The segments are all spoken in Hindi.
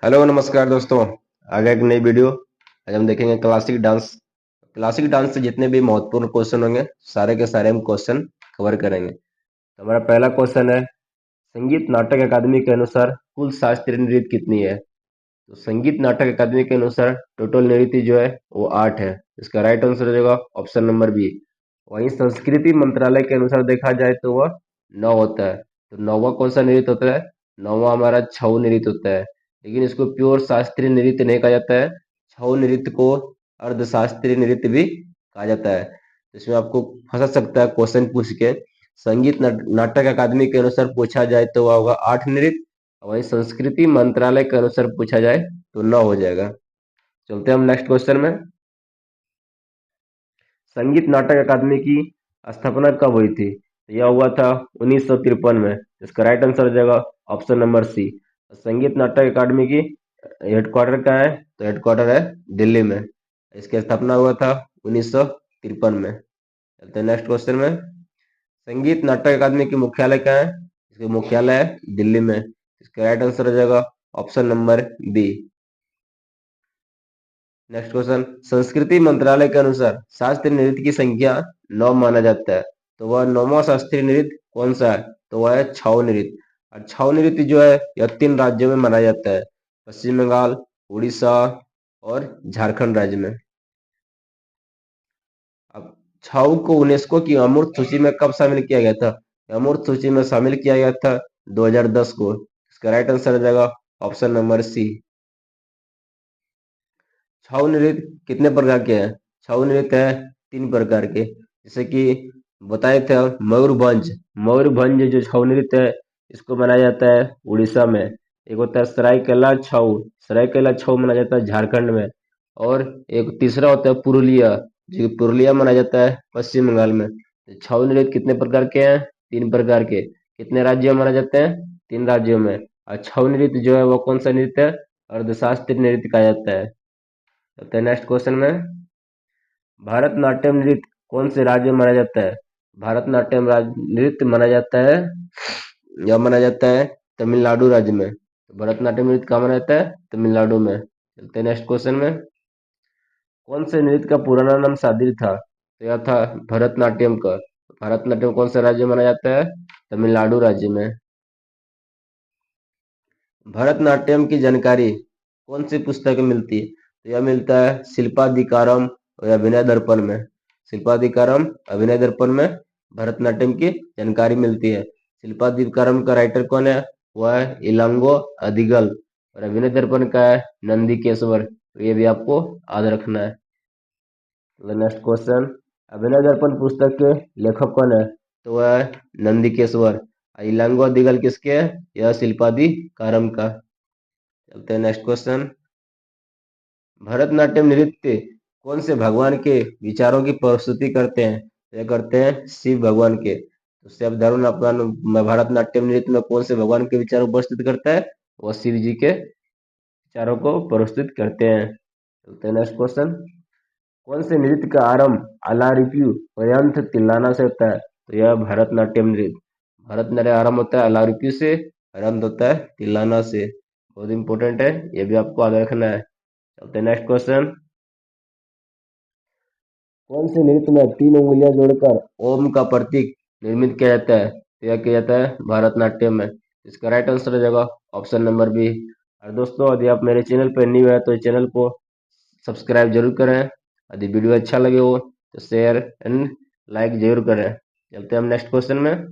हेलो नमस्कार दोस्तों। आ गया एक नई वीडियो। आज हम देखेंगे क्लासिक डांस। क्लासिक डांस से जितने भी महत्वपूर्ण क्वेश्चन होंगे सारे के सारे हम क्वेश्चन कवर करेंगे। तो हमारा पहला क्वेश्चन है, संगीत नाटक अकादमी के अनुसार कुल शास्त्रीय नृत्य कितनी है? तो संगीत नाटक अकादमी के अनुसार टोटल नृत्य जो है वो 8 है। इसका राइट आंसर हो जाएगा ऑप्शन नंबर बी। वहीं संस्कृति मंत्रालय के अनुसार देखा जाए तो वह 9 होता है। तो नौवा कौन सा नृत्य होता है? नौवा हमारा छऊ नृत्य होता है। लेकिन इसको प्योर शास्त्रीय नृत्य नहीं कहा जाता है। छऊ नृत्य को अर्धशास्त्रीय नृत्य भी कहा जाता है। इसमें आपको फंसा सकता है क्वेश्चन पूछ के। संगीत नाटक अकादमी के अनुसार पूछा जाए तो वह होगा 8 नृत्य। वहीं संस्कृति मंत्रालय के अनुसार पूछा जाए तो 9 हो जाएगा। चलते हैं हम नेक्स्ट क्वेश्चन में। संगीत नाटक अकादमी की स्थापना कब हुई थी? तो यह हुआ था 1953 में। इसका राइट आंसर हो जाएगा ऑप्शन नंबर सी। संगीत नाटक अकादमी की हेडक्वार्टर कहाँ है? तो हेडक्वार्टर है दिल्ली में। इसकी स्थापना हुआ था 1953 में। चलते हैं नेक्स्ट क्वेश्चन में। संगीत नाटक अकादमी की मुख्यालय कहाँ है? इसका मुख्यालय है दिल्ली में। इसका राइट आंसर हो जाएगा option number B. Next question, संस्कृति मंत्रालय के अनुसार शास्त्रीय नृत्य की संख्या 9 माना जाता है। तो वह नौवां शास्त्रीय नृत्य कौन सा है? तो वह है छऊ नृत्य। और छऊ नृत्य जो है यह 3 राज्यों में मनाया जाता है, पश्चिम बंगाल, उड़ीसा और झारखंड राज्य में। अब छऊ को यूनेस्को की अमूर्त सूची में कब शामिल किया गया था? अमूर्त सूची में शामिल किया गया था 2010 को। इसका राइट आंसर हो जाएगा ऑप्शन नंबर सी। छऊ नृत्य कितने प्रकार के हैं? छऊ नृत्य है 3 प्रकार के, जैसे कि बताए थे मयूरभंज। मयूरभंज जो छऊ नृत्य है इसको मनाया जाता है उड़ीसा में। एक होता है सरायकेला छऊ। सरायकेला छऊ मनाया जाता है झारखंड में। और एक तीसरा होता है पुरुलिया, जो कि पुरुलिया मनाया जाता है पश्चिम बंगाल में। तो छऊ नृत्य कितने प्रकार के हैं? 3 प्रकार के। कितने राज्यों में मनाए जाते हैं? 3 राज्यों में। और छऊ नृत्य जो है वो कौन सा नृत्य है? अर्धशास्त्रीय नृत्य कहा जाता है। चलते हैं नेक्स्ट क्वेश्चन में। भारतनाट्यम नृत्य कौन से राज्य में माना जाता है? भारतनाट्यम नृत्य माना जाता है, यह माना जाता है तमिलनाडु राज्य में। तो भरतनाट्यम नृत्य कहाँ माना जाता है? तमिलनाडु में। चलते हैं नेक्स्ट क्वेश्चन में। कौन से नृत्य का पुराना नाम सादरी था? तो यह था भरतनाट्यम का। भरतनाट्यम कौन सा राज्य में माना जाता है? तमिलनाडु राज्य में। भरतनाट्यम की जानकारी कौन सी पुस्तक में मिलती है? तो यह मिलता है शिल्पाधिकारम और अभिनय दर्पण में। शिल्पाधिकारम, अभिनय दर्पण में भरतनाट्यम की जानकारी मिलती है। शिल्पाधिकारम का राइटर कौन है? वह है इलांगो अदिगल। और अभिनय दर्पण का है नंदिकेश्वर। तो ये भी आपको याद रखना है। नेक्स्ट क्वेश्चन, अभिनय दर्पण पुस्तक के लेखक कौन है? तो वह है नंदिकेश्वर। इलांगो अदिगल किसके है? यह शिल्पाधिकारम का। चलते हैं नेक्स्ट क्वेश्चन। भरतनाट्यम नृत्य कौन से भगवान के विचारों की प्रस्तुति करते हैं? ये करते हैं शिव भगवान के। तो शिव धर्म अपना भरतनाट्यम नृत्य में कौन से भगवान के विचारों को प्रस्तुत करता है? वह शिव जी के विचारों को प्रस्तुत करते हैं। चलते हैं नेक्स्ट क्वेश्चन। कौन से नृत्य का आरंभ अलारिप्यू पर्यंत तिल्लाना से होता है? तो यह भरतनाट्यम नृत्य। भरतनाट्यम आरंभ होता है अलारिप्यू से, आरंभ होता है तिल्लाना से। बहुत इंपॉर्टेंट है, ये भी आपको याद रखना है। चलते हैं नेक्स्ट क्वेश्चन। कौन से नृत्य में 3 उंगलियां जोड़कर ओम का प्रतीक निर्मित किया जाता है? तो यह किया जाता है भरतनाट्यम में। इसका राइट आंसर हो जाएगा ऑप्शन नंबर बी। और दोस्तों, यदि आप मेरे चैनल पर न्यू है तो चैनल को सब्सक्राइब जरूर करें। यदि वीडियो अच्छा लगे हो तो शेयर एंड लाइक जरूर करें। चलते हैं हम नेक्स्ट क्वेश्चन में।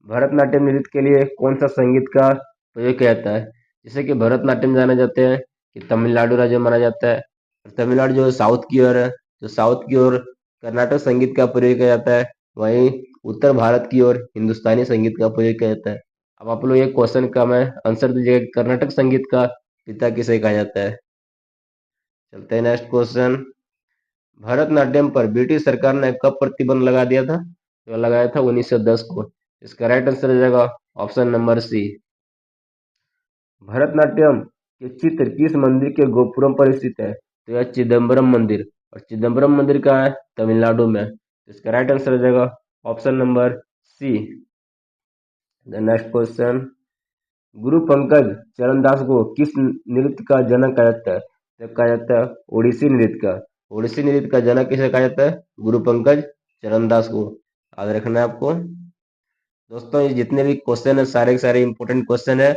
भरतनाट्यम नृत्य के लिए कौन सा संगीत का प्रयोग किया जाता है? जैसे कि भरतनाट्यम जाने जाते हैं कि तमिलनाडु राज्य में माना जाता है। और तमिलनाडु जो साउथ की ओर है, तो साउथ की ओर कर्नाटक संगीत का प्रयोग किया जाता है। वहीं उत्तर भारत की ओर हिंदुस्तानी संगीत का प्रयोग किया जाता है। अब आप लोग एक क्वेश्चन का मैं आंसर दीजिएगा कि कर्नाटक संगीत का पिता किसे कहा जाता है। चलते हैं नेक्स्ट क्वेश्चन। भरतनाट्यम पर ब्रिटिश सरकार ने कब प्रतिबंध लगा दिया था? तो लगाया था 1910 को। इसका राइट आंसर हो जाएगा ऑप्शन नंबर सी। भरतनाट्यम के चित्र किस मंदिर के गोपुरम पर स्थित है? तो यह चिदम्बरम मंदिर। और चिदम्बरम मंदिर कहाँ है? तमिलनाडु में। इसका राइट आंसर हो जाएगा option number C. The next question, Guru Pankaj Charandas को किस नृत्य का जनक कहा जाता है? तो कहा जाता है ओडिसी नृत्य का। ओडिसी नृत्य का जनक किसे कहा जाता है? गुरु पंकज चरणदास को। याद रखना है आपको। दोस्तों ये जितने भी क्वेश्चन है सारे के सारे इंपॉर्टेंट क्वेश्चन है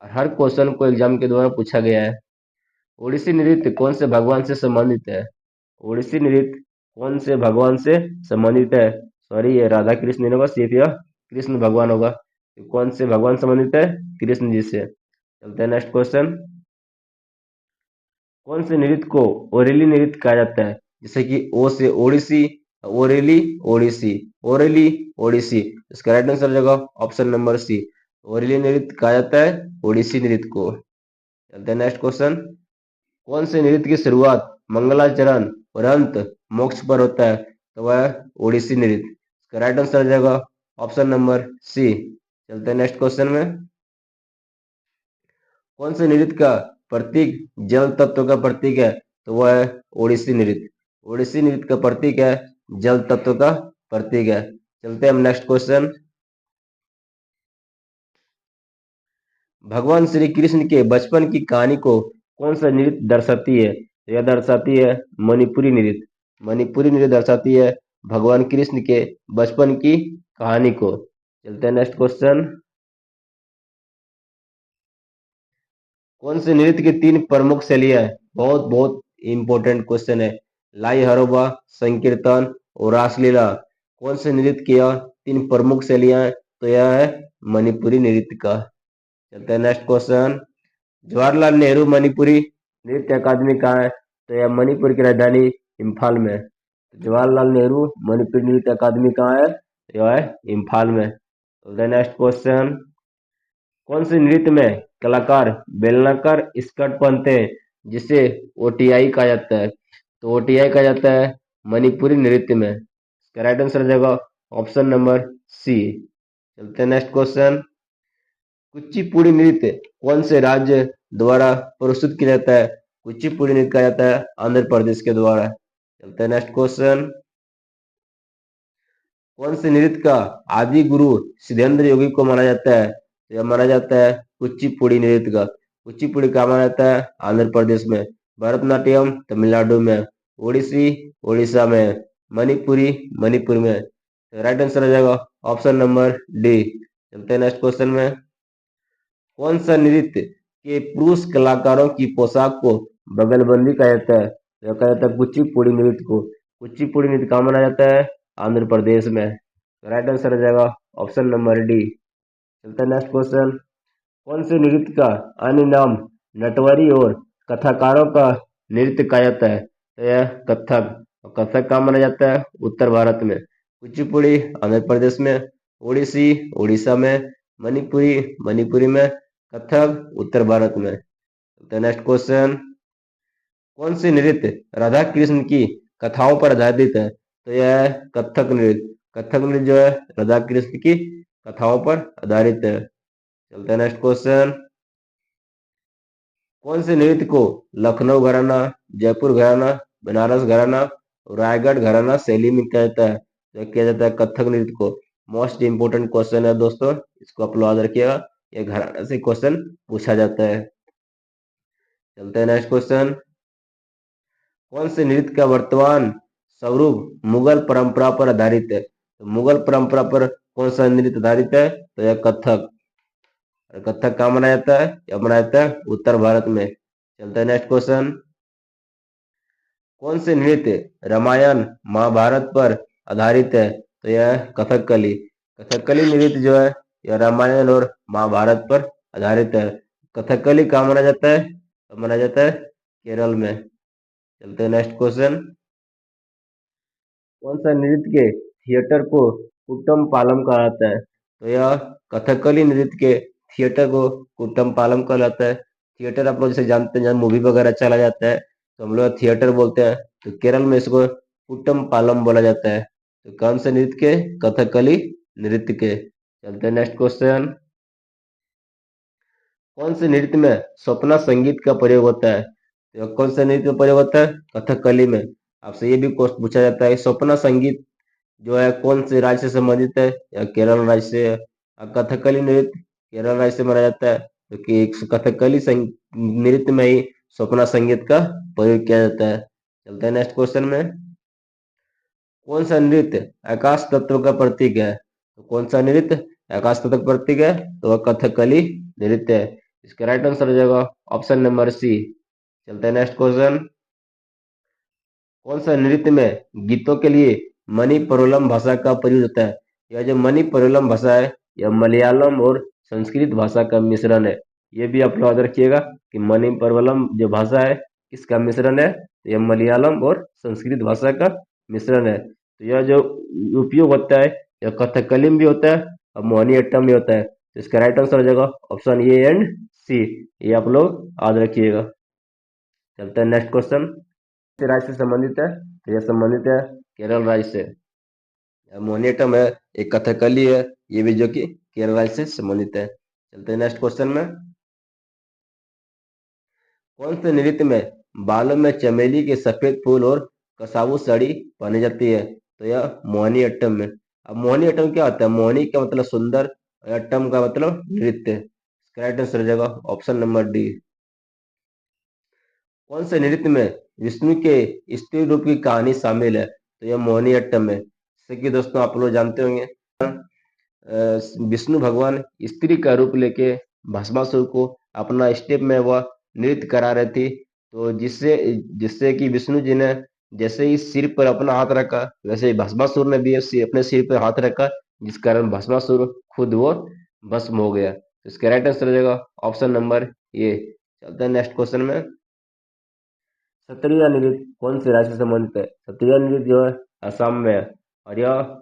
और हर क्वेश्चन को एग्जाम के द्वारा पूछा गया है। ओडिसी नृत्य कौन से भगवान से संबंधित है? ओडिसी नृत्य कौन से भगवान से संबंधित है? सॉरी ये राधा कृष्ण नहीं होगा, सिर्फ यह कृष्ण भगवान होगा। ये कौन से भगवान संबंधित है? कृष्ण जी से। चलते हैं नेक्स्ट क्वेश्चन। कौन से नृत्य को ओरेली नृत्य कहा जाता है? जैसे कि ओ से ओडिसी, ओरेली ओडिसी, ओरेली ओडिसी। इसका राइट आंसर हो जाएगा ऑप्शन नंबर सी। ओरेली नृत्य कहा जाता है ओडिसी नृत्य को। चलते हैं नेक्स्ट क्वेश्चन। कौन से नृत्य की शुरुआत मंगलाचरण और अंत मोक्ष पर होता है? तो वह है ओडिसी नृत्य। इसका राइट आंसर हो जाएगा ऑप्शन नंबर सी। चलते हैं नेक्स्ट क्वेश्चन में। कौन से नृत्य का प्रतीक जल तत्व का प्रतीक है? तो वह है ओडिसी नृत्य। ओडिसी नृत्य का प्रतीक है जल तत्व का प्रतीक है। चलते हैं हम नेक्स्ट क्वेश्चन। भगवान श्री कृष्ण के बचपन की कहानी को कौन सा नृत्य दर्शाती है? यह दर्शाती है मणिपुरी नृत्य। मणिपुरी नृत्य दर्शाती है भगवान कृष्ण के बचपन की कहानी को। चलते हैं नेक्स्ट क्वेश्चन। कौन से नृत्य की तीन प्रमुख शैलियां हैं? बहुत बहुत इंपॉर्टेंट क्वेश्चन है। लाई हरोबा, संकीर्तन और रासलीला। कौन से नृत्य की यह तीन प्रमुख शैलियां हैं? तो यह है मणिपुरी नृत्य का। चलते हैं नेक्स्ट क्वेश्चन। जवाहरलाल नेहरू मणिपुरी नृत्य अकादमी कहाँ है? तो यह मणिपुर की राजधानी इम्फाल में है। तो जवाहरलाल नेहरू मणिपुरी नृत्य अकादमी कहाँ है? यह है इम्फाल में। तो नेक्स्ट क्वेश्चन। कौन से नृत्य में कलाकार बेलनाकार स्कर्ट पहनते हैं जिसे ओटीआई कहा जाता है? तो ओटीआई कहा जाता है मणिपुरी नृत्य में। इसका राइट आंसर हो जाएगा ऑप्शन नंबर सी। चलते हैं नेक्स्ट क्वेश्चन। कुचिपुड़ी नृत्य कौन से राज्य द्वारा प्रस्तुत किया जाता है? कुचिपुड़ी नृत्य कहा जाता है आंध्र प्रदेश के द्वारा। चलते हैं नेक्स्ट क्वेश्चन। कौन से नृत्य का आदि गुरु सिद्धेंद्र योगी को माना जाता है? तो यह माना जाता है कुचिपुड़ी नृत्य का। कुचिपुड़ी का माना जाता है आंध्र प्रदेश में। भरतनाट्यम तमिलनाडु में। ओडिसी ओडिशा में। मणिपुरी मणिपुर में। तो राइट आंसर हो जाएगा ऑप्शन नंबर डी। चलते हैं नेक्स्ट क्वेश्चन में। कौन सा नृत्य के पुरुष कलाकारों की पोशाक को बगलबंदी कहा जाता है? यह कहा जाता है कुचिपुड़ी नृत्य को। कुचिपुड़ी नृत्य कहाँ माना जाता है? आंध्र प्रदेश में। राइट आंसर हो जाएगा ऑप्शन नंबर डी। चलता है नेक्स्ट क्वेश्चन। कौन से नृत्य का अन्य नाम नटवरी और कथाकारों का नृत्य कहा जाता है? तो यह कथक। और कथक कहाँ माना जाता है? उत्तर भारत में। कुचिपुड़ी आंध्र प्रदेश में। ओडिसी उड़ीसा में। मणिपुरी मणिपुरी में। कथक उत्तर भारत में। Next question. कौन से नृत्य राधा कृष्ण की कथाओं पर आधारित है? तो यह है कथक नृत्य। कथक नृत्य जो है राधा कृष्ण की कथाओं पर आधारित है। चलते हैं नेक्स्ट क्वेश्चन। कौन से नृत्य को लखनऊ घराना, जयपुर घराना, बनारस घराना, रायगढ़ घराना शैली में किया जाता है? तो किया जाता है कथक नृत्य को। मोस्ट इंपोर्टेंट क्वेश्चन है दोस्तों, इसको आप याद रखिएगा। ये घराना से क्वेश्चन पूछा जाता है। चलते हैं नेक्स्ट क्वेश्चन। कौन से नृत्य का वर्तमान स्वरूप मुगल परंपरा पर आधारित है? तो मुगल परंपरा पर कौन सा नृत्य आधारित है? तो यह कथक। कथक कहाँ मनाया जाता है? यह मनाया जाता है उत्तर भारत में। चलते हैं नेक्स्ट क्वेश्चन। कौन से नृत्य रामायण महाभारत पर आधारित है? तो यह है कथकली। कथकली नृत्य जो है यह रामायण और महाभारत पर आधारित है। कथकली कहाँ मनाया जाता है? तो मनाया जाता है केरल में। चलते हैं नेक्स्ट क्वेश्चन। कौन सा नृत्य के थिएटर को कुट्टम पालम कहा जाता है? तो यह कथकली नृत्य के थिएटर को कुट्टम पालम कहा जाता है। थिएटर आप लोग जैसे जानते हैं, जहाँ मूवी वगैरह चला जाता है तो हम लोग थिएटर बोलते हैं। तो केरल में इसको कुट्टम पालम बोला जाता है। तो कौन से नृत्य के? कथकली नृत्य के। चलते हैं नेक्स्ट क्वेश्चन। कौन से नृत्य में स्वप्ना संगीत का प्रयोग होता है? तो कौन सा नृत्य में प्रयोग होता है? कथकली में। आपसे ये भी क्वेश्चन पूछा जाता है, स्वप्ना संगीत जो है कौन से राज्य से संबंधित है? या केरल राज्य से है। कथकली नृत्य केरल राज्य से माना जाता है। क्योंकि कथकली नृत्य में ही स्वप्ना संगीत का प्रयोग किया जाता है। चलते हैं नेक्स्ट क्वेश्चन में। कौन सा नृत्य आकाश तत्व का प्रतीक है? तो कौन सा नृत्य आकाश तत्व का प्रतीक है? तो वह कथकली नृत्य है। इसका राइट आंसर हो जाएगा ऑप्शन नंबर सी। चलते हैं नेक्स्ट क्वेश्चन। कौन सा नृत्य में गीतों के लिए मणिपुरम भाषा का प्रयोग होता है? यह जो मणिपुरम भाषा है, यह मलयालम और संस्कृत भाषा का मिश्रण है। ये भी आप याद रखिएगा कि मणिपुरम जो भाषा है किसका मिश्रण है? तो यह मलयालम और संस्कृत भाषा का मिश्रण है। तो यह जो उपयोग होता है, यह कथकली में भी होता है और मोहिनीअट्टम में होता है। तो इसका राइट आंसर हो जाएगा ऑप्शन ए एंड सी। ये आप लोग याद रखिएगा। चलते हैं नेक्स्ट क्वेश्चन। राज्य से संबंधित है? तो यह संबंधित है केरल राज्य से। मोहिनीअट्टम है, एक कथकली है, ये भी जो कि केरल राज्य से संबंधित है। चलते हैं नेक्स्ट क्वेश्चन में। कौन से नृत्य में बालों में चमेली के सफेद फूल और कसाबू साड़ी पहनी जाती है? तो यह मोहिनीअट्टम में। अब मोहिनीअट्टम क्या होता है? मोहिनी का मतलब सुंदर और अट्टम का मतलब नृत्य। करेक्ट आंसर हो जाएगा ऑप्शन नंबर डी। कौन से नृत्य में विष्णु के स्त्री रूप की कहानी शामिल है? तो यह मोहिनीअट्टम है। जैसे कि दोस्तों आप लोग जानते होंगे विष्णु भगवान स्त्री का रूप लेके भस्मासुर को अपना स्टेप में वह नृत्य करा रहे थे। तो जिससे जिससे कि विष्णु जी ने जैसे ही सिर पर अपना हाथ रखा, वैसे ही भस्मासुर ने भी अपने सिर पर हाथ रखा, जिस कारण भस्मासुर खुद वो भस्म हो गया। तो इसका राइट आंसर हो जाएगा ऑप्शन नंबर ए। चलते हैं नेक्स्ट क्वेश्चन में। सत्रिया नृत्य कौन से राज्य से संबंधित है? सत्रिया नृत्य जो है असम में है और यह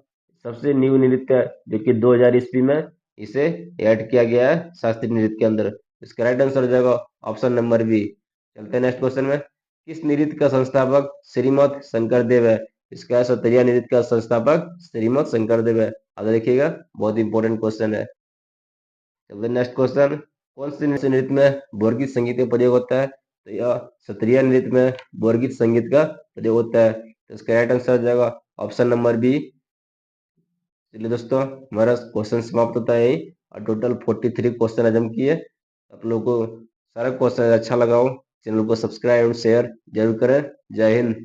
सबसे न्यू नृत्य है जो कि 2000 ईस्वी में इसे ऐड किया गया है शास्त्रीय नृत्य के अंदर। इसका राइट आंसर हो जाएगा ऑप्शन नंबर बी। चलते हैं नेक्स्ट क्वेश्चन में। किस नृत्य का संस्थापक श्रीमद शंकरदेव है? इसका सत्रिया नृत्य का संस्थापक श्रीमद शंकरदेव है। याद रखिएगा, बहुत इंपॉर्टेंट क्वेश्चन है। चलते नेक्स्ट क्वेश्चन। कौन से नृत्य में बोरगीत संगीत का प्रयोग होता है? तो यह सत्रिया नृत्य में बोरगीत संगीत का प्रयोग होता है। तो इसका राइट आंसर हो जाएगा ऑप्शन नंबर बी। चलिए दोस्तों, हमारा क्वेश्चन समाप्त होता है यही और टोटल 43 क्वेश्चन आज हम किए। आप लोगों को सारा क्वेश्चन अच्छा लगा हो, चैनल को सब्सक्राइब और शेयर जरूर करें। जय हिंद।